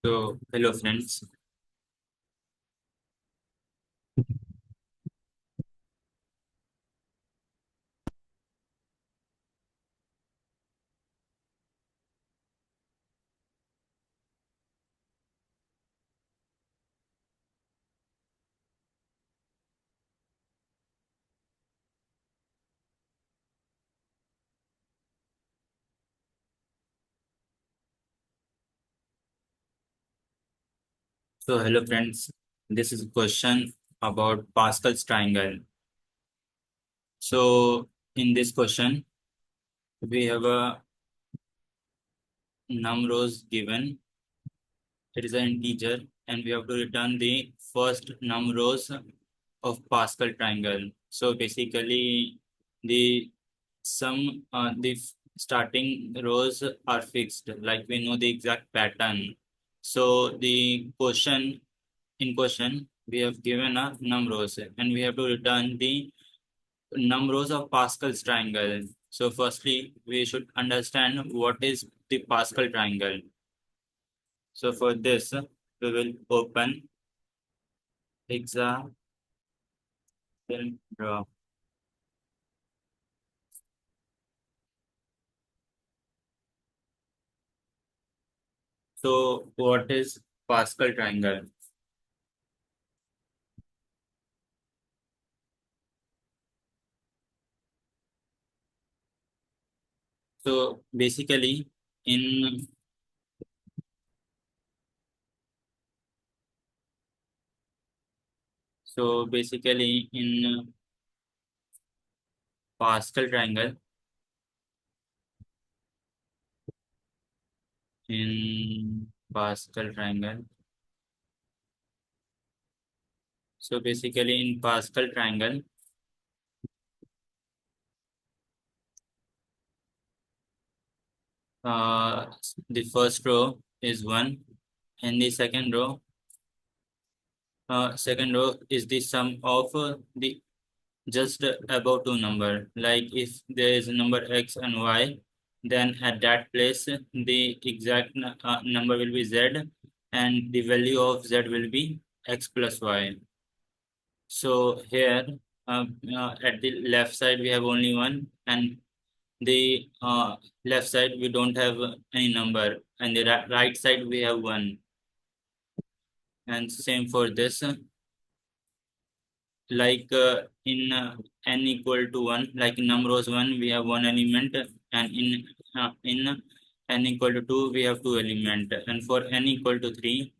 So, hello friends. So, hello friends. This is a question about Pascal's triangle. So, in this question, we have a num rows given. It is an integer, and we have to return the first num rows of Pascal triangle. So, basically, the starting rows are fixed. Like we know the exact pattern. So, the question in question, we have given a num rows and we have to return the num rows of Pascal's triangle. So firstly, we should understand what is the Pascal triangle. So for this, we will open example draw. So what is Pascal triangle? So basically, in in Pascal triangle, in Pascal triangle. So basically, in Pascal triangle, uh, the first row is 1 and the second row is the sum of the just above two number. Like if there is a number x and y, then at that place the exact number will be z and the value of z will be x plus y. So here at the left side we have only one, and the left side we don't have any number, and the right side we have one. And same for this, like in n equal to 1, like in num rows 1 we have one element, and in n equal to 2 we have two element, and for n equal to 3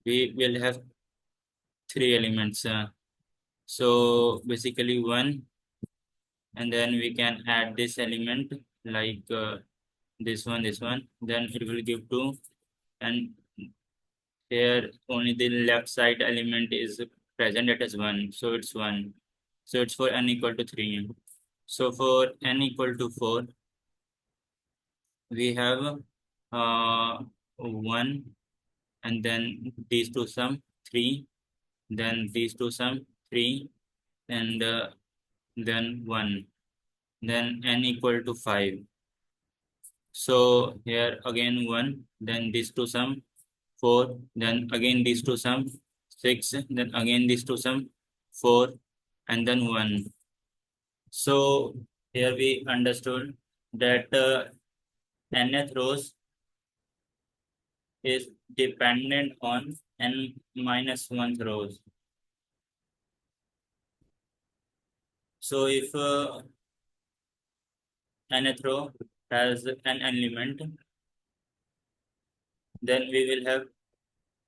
we will have three elements. So basically 1, and then we can add this element, like this one, then it will give 2, and here only the left side element is present, it is 1, so it's 1. So it's for n equal to 3. So for n equal to 4, we have 1, and then these two sum 3, then these two sum 3, and then 1, then n equal to 5. So here again 1, then these two sum 4, then again these two sum 6, then again these two sum 4, and then 1. So here we understood that nth rows is dependent on n minus 1 rows. So if nth row has an element, then we will have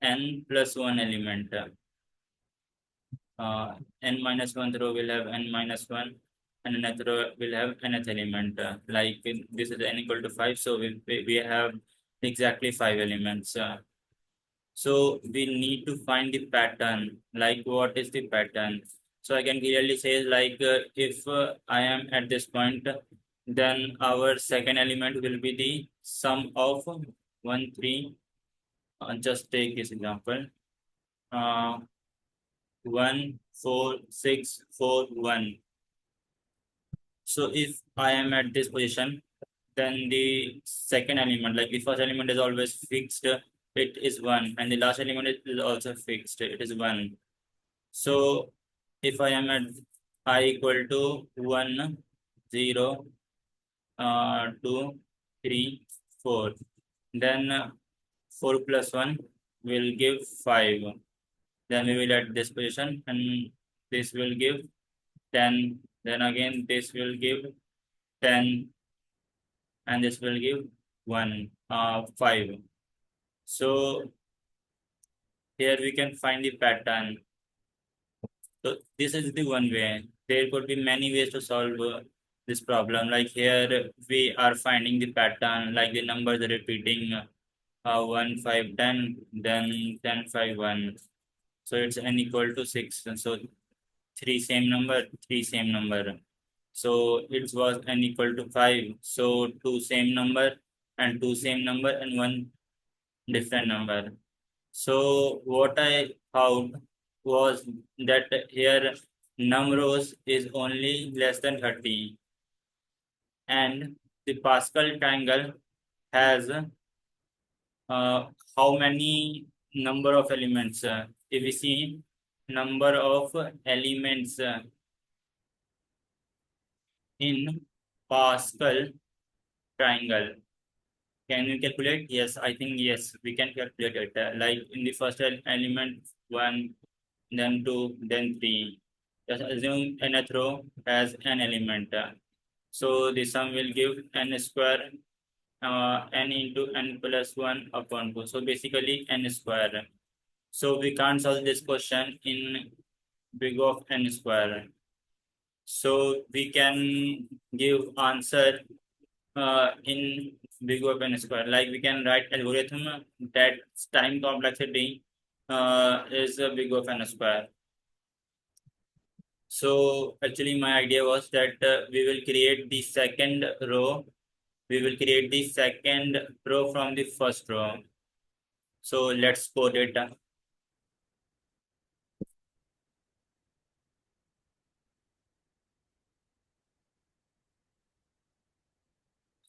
n plus 1 element. N minus 1 row will have n minus 1, and nth row will have nth element. This is n equal to 5, so we have exactly 5 elements. So we need to find the pattern, like what is the pattern. So I can clearly say, like if I am at this point, then our second element will be the sum of 1, 3. Just take this example. Uh, 1, 4, 6, 4, 1. So if I am at this position, then the second element, like the first element is always fixed, it is 1, and the last element is also fixed, it is 1. So if I am at I equal to 1, 0, 2, 3, 4, then 4 plus 1 will give 5. Then we will at this position, and this will give 10. Then again this will give 10, and this will give 1, 5. So here we can find the pattern. So this is the one way. There could be many ways to solve this problem. Like here we are finding the pattern, like the numbers are repeating 1, 5, 10, then 10, 5, 1. So it's n equal to 6. And so three same number, three same number. So it was n equal to 5. So two same number and two same number and one different number. So what I found was that here num rows is only less than 30, and the Pascal triangle has how many number of elements? If we see number of elements in Pascal triangle. Can we calculate? Yes, I think yes, we can calculate it. Like in the first element, 1, then 2, then 3. Just assume nth row has an element. So the sum will give n square, n into n plus 1 upon 2. So basically n square. So we can't solve this question in big of n square. So we can give answer in big O of n square. Like we can write algorithm that time complexity is a big O of n square. So actually my idea was that we will create the second row. We will create the second row from the first row. So let's code it.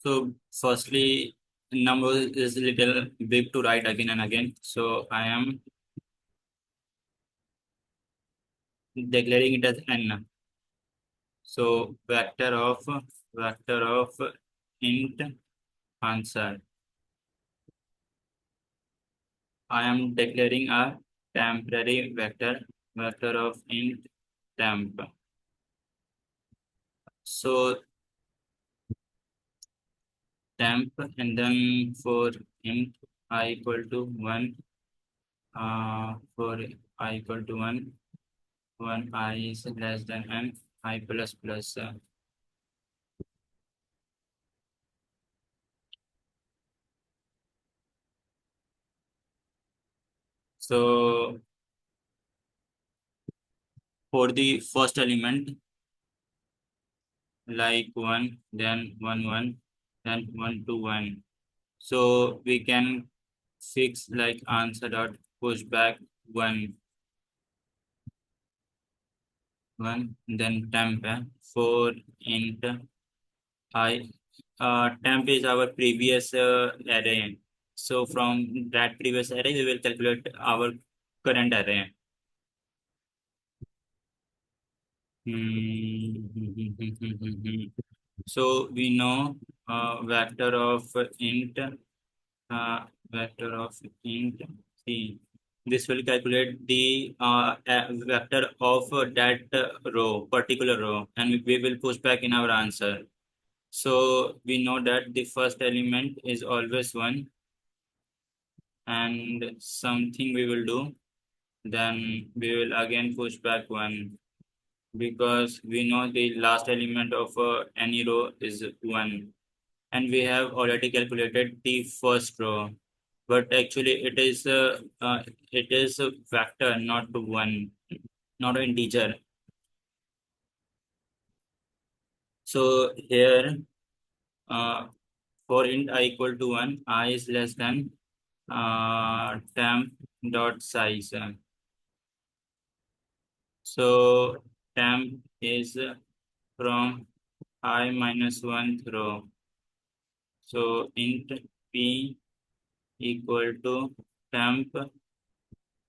So firstly, number is a little big to write again and again. So I am declaring it as n. So vector of int answer. I am declaring a temporary vector of int temp. So temp, and then for int I equal to 1, for I equal to 1, 1 I is less than n, I plus plus. So for the first element, like 1, then 1, 1, then 1 to 1. So we can fix like answer dot push back 1, 1, then temp for int I. Temp is our previous array. So from that previous array, we will calculate our current array. So we know vector of int, vector of int c. This will calculate the vector of that row, particular row, and we will push back in our answer. So we know that the first element is always 1, and something we will do, then we will again push back 1, because we know the last element of any row is 1, and we have already calculated the first row, but actually it is a vector, not 1, not an integer. So here for int I equal to 1, I is less than temp dot size. So temp is from I minus 1th row. So int p equal to temp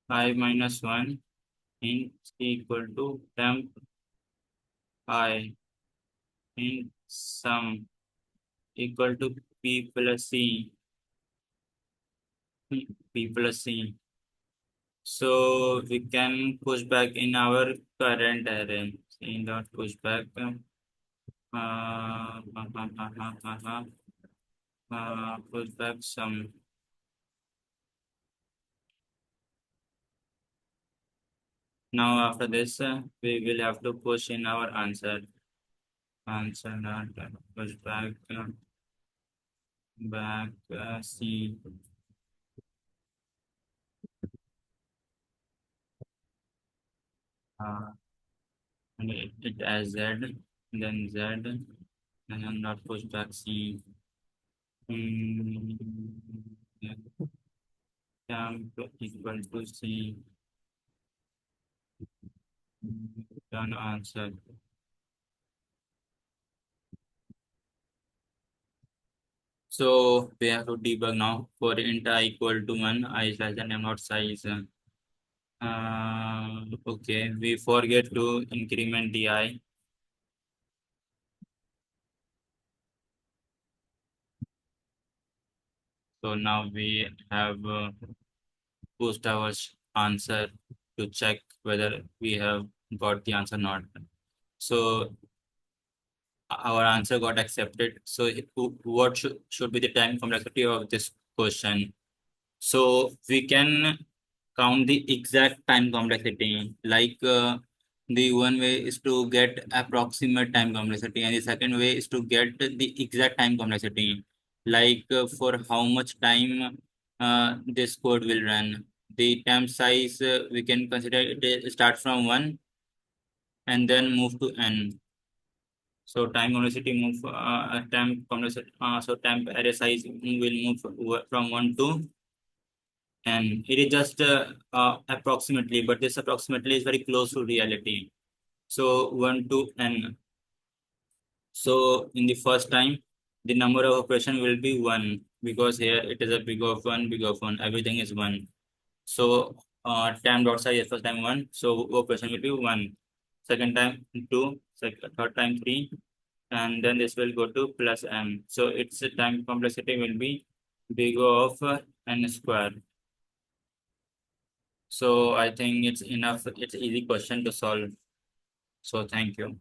I minus 1 in c equal to temp I in sum equal to p plus c, p plus c. So we can push back in our current array. C dot push back. Push back sum. Now after this, we will have to push in our answer. Answer dot push back back C. Uh, and it as Z, then Z, and then not push back C. Mm, yeah, temp equal to C. Done answer. So we have to debug now for int I equal to 1, I is less than m not size. Okay, we forget to increment the I. So now we have post our answer to check whether we have got the answer or not. So our answer got accepted. So what should be the time complexity of this question? So we can count the exact time complexity. Like the one way is to get approximate time complexity, and the second way is to get the exact time complexity. Like for how much time this code will run. The time size we can consider it start from 1 and then move to n. So time complexity move time complexity so time array size will move from 1 to n. It is just approximately, but this approximately is very close to reality. So 1 to n. So in the first time, the number of operation will be 1 because here it is a big of 1, big of 1. Everything is 1. So time dot size is first time 1. So operation will be 1. Second time 2. Third time 3. And then this will go to plus m. So its time complexity will be big of n square. So I think it's enough. It's easy question to solve. So thank you.